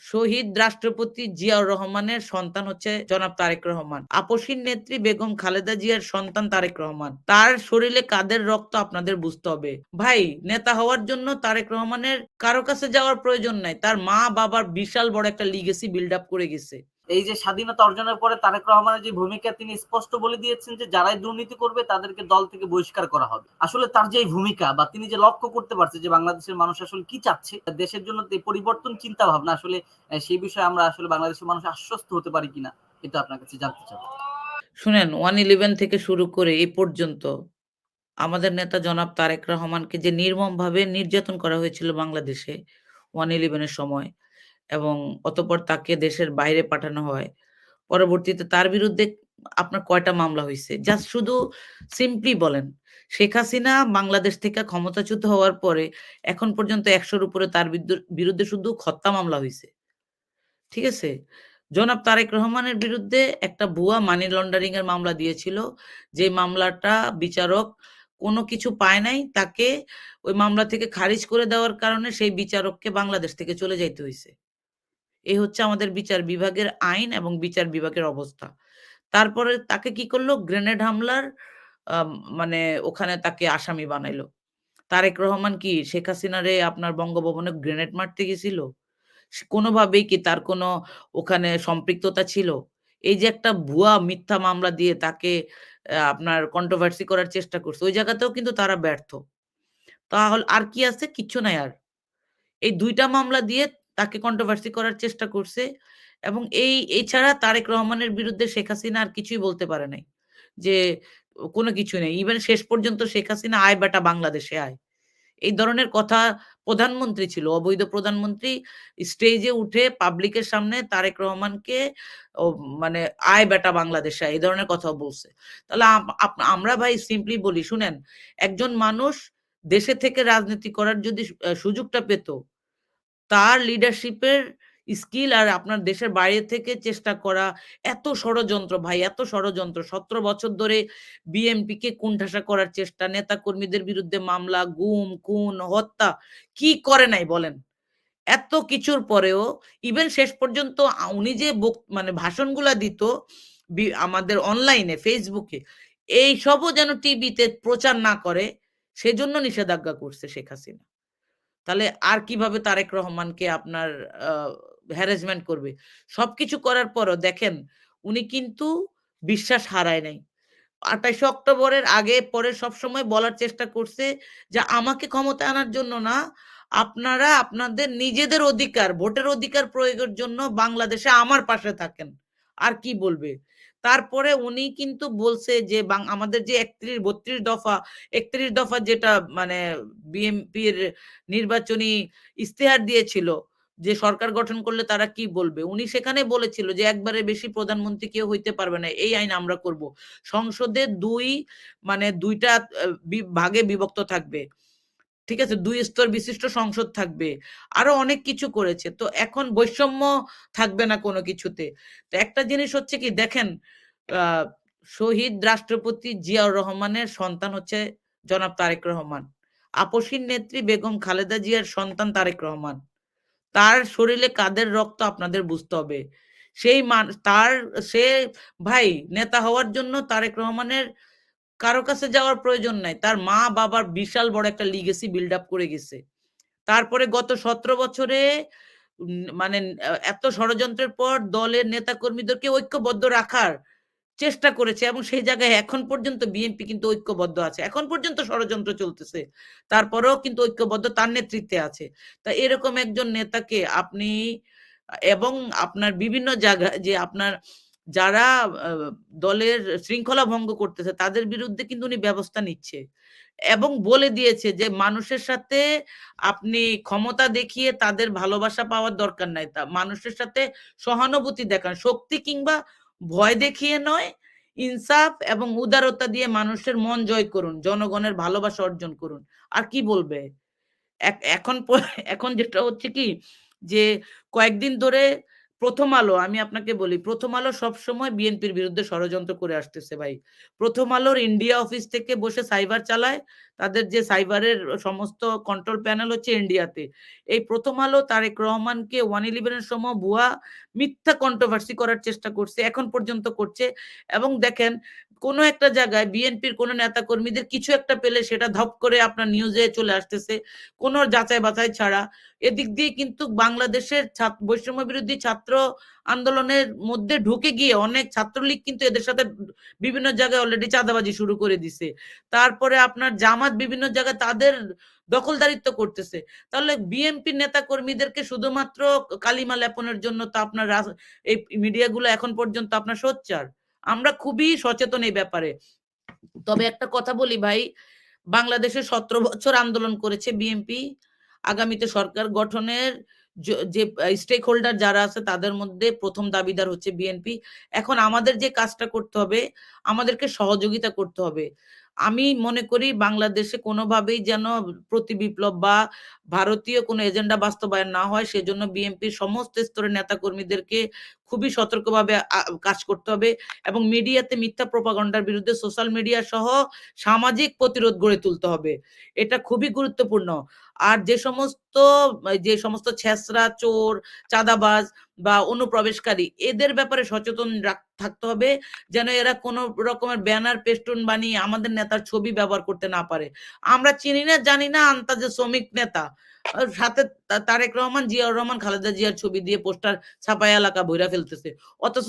শহীদ রাষ্ট্রপতি জিয়াউর রহমানের সন্তান হচ্ছে জনাব তারেক রহমান। আপসীর নেত্রী বেগম খালেদা জিয়ার সন্তান তারেক রহমান। তার শরীরে কাদের রক্ত আপনাদের বুঝতে হবে। ভাই, নেতা হওয়ার জন্য তারেক রহমানের কারো কাছে যাওয়ার প্রয়োজন নাই। তার মা বাবার বিশাল বড় একটা লিগেসি বিল্ড আপ করে গেছে। এই যে স্বাধীনতা অর্জনের পরে তারেক রহমানের যে ভূমিকা, তিনি স্পষ্ট বলে দিয়েছেন যে যারাই দুর্নীতি করবে তাদেরকে দল থেকে বহিষ্কার করা হবে। আসলে তার যে ভূমিকা বা তিনি যে লক্ষ্য করতে পারছে যে বাংলাদেশের মানুষ আসলে কি চাচ্ছে, দেশের জন্য পরিবর্তন চিন্তা ভাবনা, আসলে সেই বিষয়ে আমরা আসলে বাংলাদেশের মানুষ আশ্বস্ত হতে পারি কিনা, এটা আপনার কাছে জানতে চাবো। শুনেন, 111 থেকে শুরু করে এই পর্যন্ত আমাদের নেতা জনাব তারেক রহমানকে যে নির্মমভাবে নির্যাতন করা হয়েছিল বাংলাদেশে 111 এর সময়, এবং অতঃপর তাকে দেশের বাইরে পাঠানো হয়। পরবর্তীতে তার বিরুদ্ধে আপনার কয়টা মামলা হইছে? জাস্ট শুধু সিম্পলি বলেন। শেখ হাসিনা বাংলাদেশ থেকে ক্ষমতাচ্যুত হওয়ার পরে এখন পর্যন্ত ১০০ র উপরে তার বিরুদ্ধে শুধু হত্যা মামলা হইছে। ঠিক আছে? জনাব তারেক রহমানের বিরুদ্ধে একটা ভুয়া মানি লন্ডারিং এর মামলা দিয়েছিল। যে মামলাটা বিচারক কোনো কিছু পায় নাই। তাকে ওই মামলা থেকে খারিজ করে দেওয়ার কারণে সেই বিচারককে বাংলাদেশ থেকে চলে যাইতে হইছে। এই হচ্ছে আমাদের বিচার বিভাগের আইন এবং বিচার বিভাগের অবস্থা। তারপরে তাকে কি করলো? গ্রেনেড হামলার আম মানে ওখানে তাকে আসামি বানাইলো। তারেক রহমান কি শেখ হাসিনারে আপনার বঙ্গভবনে গ্রেনেড মারতে গেছিল? কোনোভাবেই কি তার কোনো ওখানে সম্পৃক্ততা ছিল? এই যে একটা ভুয়া মিথ্যা মামলা দিয়ে তাকে আপনার কন্ট্রোভার্সি করার চেষ্টা করছে। ওই জায়গাতেও কিন্তু তারা ব্যর্থ। তাহলে আর কি আছে? কিচ্ছু নাই আর। এই ২ টা মামলা দিয়ে তাকে কন্ট্রোভার্সি করার চেষ্টা করছে, এবং এছাড়া তারেক রহমানের বিরুদ্ধে শেখ হাসিনা আর কিছুই বলতে পারে নাই। যে কোনো কিছু নেই। ইভেন শেষ পর্যন্ত শেখ হাসিনা, "আয় বেটা বাংলাদেশে আয়।" এই ধরনের কথা প্রধানমন্ত্রী ছিল। অবৈধ প্রধানমন্ত্রী স্টেজে উঠে পাবলিকের সামনে তারেক রহমানকে ও মানে, "আয় বেটা বাংলাদেশে আয়" এই ধরনের কথাও বলছে। তাহলে আমরা ভাই সিম্পলি বলি, শুনেন, একজন মানুষ দেশে থেকে রাজনীতি করার যদি সুযোগটা পেত, তার লিডারশিপের স্কিল আর আপনার দেশের বাইরে থেকে চেষ্টা করা, এত ষড়যন্ত্র ভাই, এত ষড়যন্ত্র। ১৭ বছর ধরে বিএনপিকে কোণঠাসা করার চেষ্টা, নেতাকর্মীদের বিরুদ্ধে মামলা, গুম, খুন, হত্যা, কি করে নাই বলেন? এত কিছুর পরেও ইভেন শেষ পর্যন্ত উনি যে মানে ভাষণগুলা দিত আমাদের অনলাইনে, ফেসবুকে, এইসবও যেন টিভিতে প্রচার না করে, সেজন্য নিষেধাজ্ঞা করছে শেখ হাসিনা। তাহলে আর কিভাবে তারেক রহমানকে আপনার আ হ্যারাসমেন্ট করবে? সবকিছু করার পরও দেখেন, উনি কিন্তু বিশ্বাস হারায় নাই। ২৮ অক্টোবরের আগে পরে সবসময় বলার চেষ্টা করছে যে, "আমাকে ক্ষমতায় আনার জন্য না, আপনারা আপনাদের নিজেদের অধিকার, ভোটের অধিকার প্রয়োগের জন্য বাংলাদেশে আমার পাশে থাকেন।" আর কি বলবে? তারপরে উনি কিন্তু বলছে যে আমাদের যে ৩২ দফা, ৩১ দফা যেটা মানে বিএনপির নির্বাচনী ইস্তেহার দিয়েছিল যে সরকার গঠন করলে তারা কি বলবে? উনি সেখানে বলেছিল যে, "একবারের বেশি প্রধানমন্ত্রী কেউ হইতে পারবে না। এই আইন আমরা করব।" সংসদে ২ টা ভাগে বিভক্ত থাকবে। ঠিক আছে? ২ স্তর বিশিষ্ট সংসদ থাকবে। আরো অনেক কিছু করেছে। তো এখন বৈষম্য থাকবে না কোনো কিছুতে। তো একটা জিনিস হচ্ছে কি দেখেন, আ শহীদ রাষ্ট্রপতি জিয়াউর রহমানের সন্তান হচ্ছে জনাব তারেক রহমান। আপসীর নেত্রী বেগম খালেদা জিয়ার সন্তান তারেক রহমান। তার শরীরে কাদের রক্ত আপনাদের বুঝতে হবে। সেই মান তার সে ভাই, নেতা হওয়ার জন্য তারেক রহমানের কারো কাছে যাওয়ার প্রয়োজন নাই। তার মা বাবার বিশাল বড় একটা লিগেসি বিল্ড আপ করে গেছে। তারপরে গত ১৭ বছরে মানে এত ষড়যন্ত্রের পর দলের নেতাকর্মীদেরকে ঐক্যবদ্ধ রাখার চেষ্টা করেছে, এবং সেই জায়গায় এখন পর্যন্ত বিএনপি কিন্তু ঐক্যবদ্ধ আছে। এখন পর্যন্ত ষড়যন্ত্র চলতেছে। তারপরেও কিন্তু ঐক্যবদ্ধ তার নেতৃত্বে আছে। তা এরকম একজন নেতাকে আপনি এবং আপনার বিভিন্ন জায়গায় যে আপনার যারা আ দলের শৃঙ্খলা ভঙ্গ করতেছে তাদের বিরুদ্ধে কিন্তু উনি ব্যবস্থা নিচ্ছে। এবং বলে দিয়েছে যে মানুষের সাথে আপনি ক্ষমতা দেখিয়ে তাদের ভালোবাসা পাওয়ার দরকার নাই। মানুষের সাথে সহানুভূতি দেখান। শক্তি কিংবা ভয় দেখিয়ে নয়, ইনসাফ এবং উদারতা দিয়ে মানুষের মন জয় করুন। জনগণের ভালোবাসা অর্জন করুন। আর কি বলবে? এখন এখন যেটা হচ্ছে কি যে কয়েকদিন ধরে 'প্রথম আলো', আমি আপনাকে বলি, 'প্রথম আলো' সবসময় বিএনপির বিরুদ্ধে ষড়যন্ত্র করে আসতেছে ভাই। 'প্রথম আলোর' ইন্ডিয়া অফিস থেকে বসে সাইবার চালায়। তাদের যে সাইবারের সমস্ত কন্ট্রোল প্যানেল হচ্ছে ইন্ডিয়াতে। এই ১ম আলো তারেক রহমানকে 111 এর সময় ভুয়া মিথ্যা কন্ট্রোভার্সি করার চেষ্টা করছে। এখন পর্যন্ত করছে এবং দেখেন কোনো একটা জায়গায় বিএনপির কোনো নেতাকর্মীদের কিছু একটা পেলে সেটা ধপ করে আপনার নিউজে চলে আসতেছে। কোনো যাচাই-বাছাই ছাড়া। এদিক দিয়ে কিন্তু বাংলাদেশের বৈষম্য বিরোধী ছাত্র আন্দোলনের মধ্যে ঢুকে গিয়ে অনেক ছাত্রলীগ কিন্তু এদের সাথে বিভিন্ন জায়গায় অলরেডি চাঁদাবাজি শুরু করে দিছে। তারপরে আপনার জামাত বিভিন্ন জায়গায় তাদের দখলদারিত্ব করতেছে। তাহলে বিএনপি নেতা কর্মীদেরকে শুধুমাত্র কালিমা লেপনের জন্য তো আপনার এই মিডিয়াগুলো এখন পর্যন্ত আপনার সোচ্চার। আমরা খুবই সচেতন এই ব্যাপারে। তবে একটা কথা বলি ভাই, বাংলাদেশে ১৭ বছর আন্দোলন করেছে বিএনপি। আগামীতে সরকার গঠনের যে স্টেক হোল্ডার যারা আছে তাদের মধ্যে ১ম দাবিদার হচ্ছে বিএনপি। এখন আমাদের যে কাজটা করতে হবে, আমাদেরকে সহযোগিতা করতে হবে। আমি মনে করি বাংলাদেশে কোনোভাবেই যেন প্রতিবিপ্লব বা ভারতীয় কোনো এজেন্ডা বাস্তবায়ন না হয় সেজন্য বিএনপির সমস্ত স্তরের নেতাকর্মীদেরকে খুবই সতর্কভাবে কাজ করতে হবে এবং মিডিয়াতে মিথ্যা প্রোপাগান্ডার বিরুদ্ধে সোশ্যাল মিডিয়া সহ সামাজিক প্রতিরোধ গড়ে তুলতে হবে। এটা খুবই গুরুত্বপূর্ণ। আর যে সমস্ত ছেঁচড়া, চোর, চাঁদাবাজ বা অনুপ্রবেশকারী এদের ব্যাপারে সচেতন থাকতে হবে যেন এরা কোনো রকমের ব্যানার পেস্টুন বানিয়ে আমাদের নেতার ছবি ব্যবহার করতে না পারে। আমরা চিনি না জানি না আন্তাজে শ্রমিক নেতা। সাথে তারেক রহমান, জিয়াউর রহমান, খালেদা জিয়ার ছবি দিয়ে পোস্টার ছাপায় এলাকা ভইরা ফেলতেছে। অথচ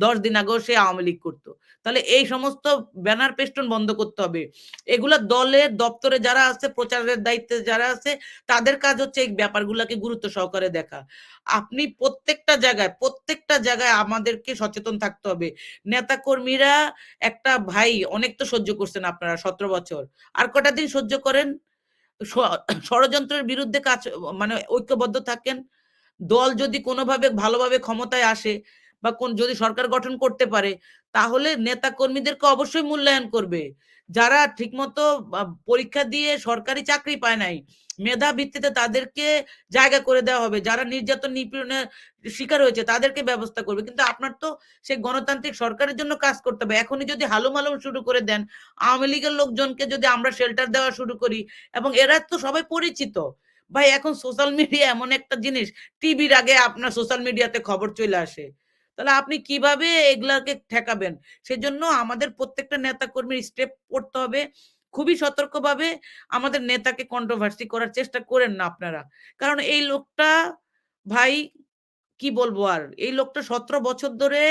১০ দিন আগেও সে আওয়ামী লীগ করত। তাহলে এই সমস্ত ব্যানার পেস্টুন বন্ধ করতে হবে। এগুলা দলের দপ্তরে যারা আছে, প্রচারের দায়িত্বে যারা আছে তাদের কাজ হচ্ছে এই ব্যাপারগুলাকে গুরুত্ব সহকারে দেখা। আপনি প্রত্যেকটা জায়গায় আমাদেরকে সচেতন থাকতে হবে। নেতাকর্মীরা একটা ভাই অনেক তো সহ্য করছেন আপনারা ১৭ বছর। আর কটা দিন সহ্য করেন। ষ ষড়যন্ত্রের বিরুদ্ধে কাজ মানে ঐক্যবদ্ধ থাকেন। দল যদি কোনোভাবে ভালোভাবে ক্ষমতায় আসে বা যদি সরকার গঠন করতে পারে তাহলে নেতা কর্মীদেরকে অবশ্যই মূল্যায়ন করবে। যারা ঠিকমতো পরীক্ষা দিয়ে সরকারি চাকরি পায় নাই, মেধা ভিত্তিতে তাদেরকে জায়গা করে দেওয়া হবে। যারা নির্যাতন নিপীড়নের শিকার হয়েছে তাদেরকে ব্যবস্থা করবে। কিন্তু আপনার তো সেই গণতান্ত্রিক সরকারের জন্য কাজ করতে হবে। এখনই যদি হালুম হালুম শুরু করে দেন, আওয়ামী লীগের লোকজনকে যদি আমরা শেল্টার দেওয়া শুরু করি এবং এরা তো সবাই পরিচিত। ভাই এখন সোশ্যাল মিডিয়া এমন একটা জিনিস, টিভির আগে আপনার সোশ্যাল মিডিয়াতে খবর চলে আসে। তাহলে আপনি কিভাবে এগুলাকে ঠেকাবেন? সেজন্য আমাদের প্রত্যেকটা নেতাকর্মীর স্টেপ করতে হবে। খুবই সতর্কভাবে আমাদের নেতাকে কন্ট্রোভার্সি করার চেষ্টা করেন না আপনারা। কারণ এই লোকটা ভাই কি বলবো আর? এই লোকটা ১৭ বছর ধরে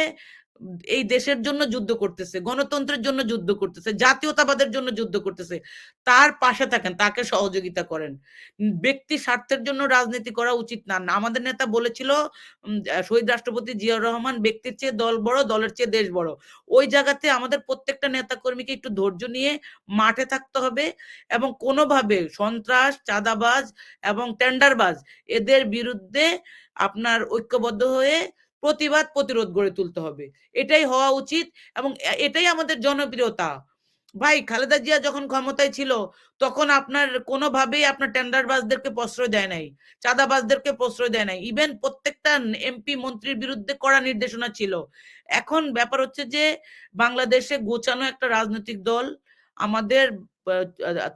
এই দেশের জন্য যুদ্ধ করতেছে, গণতন্ত্রের জন্য যুদ্ধ করতেছে, জাতীয়তাবাদের জন্য যুদ্ধ করতেছে। তার পাশে থাকেন, তাকে সহযোগিতা করেন। ব্যক্তি স্বার্থের জন্য রাজনীতি করা উচিত না। আমাদের নেতা বলেছিল শহীদ রাষ্ট্রপতি জিয়াউর রহমান, "ব্যক্তির চেয়ে দল বড়, দলের চেয়ে দেশ বড়।" ওই জায়গাতে আমাদের প্রত্যেকটা নেতাকর্মীকে একটু ধৈর্য নিয়ে মাঠে থাকতে হবে এবং কোনোভাবে সন্ত্রাস, চাঁদাবাজ এবং টেন্ডারবাজ এদের বিরুদ্ধে আপনার ঐক্যবদ্ধ হয়ে প্রতিরোধ গড়ে তুলতে হবে। এটাই হওয়া উচিত এবং এটাই আমাদের জনপ্রিয়তা। ভাই খালেদা জিয়া যখন ক্ষমতায় ছিল তখন আপনার কোনোভাবেই আপনার টেন্ডারবাজদেরকে প্রশ্রয় দেয় নাই। চাঁদাবাজদেরকে প্রশ্রয় দেয় নাই। ইভেন প্রত্যেকটা এমপি মন্ত্রীর বিরুদ্ধে কড়া নির্দেশনা ছিল। এখন ব্যাপার হচ্ছে যে বাংলাদেশে গোছানো একটা রাজনৈতিক দল আমাদের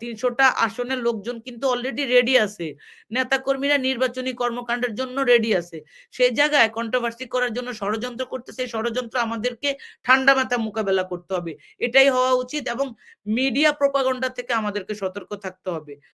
৩০০ টা আসনের লোকজন কিন্তু অলরেডি রেডি আছে। নেতাকর্মীরা নির্বাচনী কর্মকাণ্ডের জন্য রেডি আছে। সেই জায়গায় কন্ট্রোভার্সি করার জন্য ষড়যন্ত্র করতেছে। এই ষড়যন্ত্র আমাদেরকে ঠান্ডা মাথায় মোকাবেলা করতে হবে। এটাই হওয়া উচিত এবং মিডিয়া প্রোপাগান্ডা থেকে আমাদেরকে সতর্ক থাকতে হবে।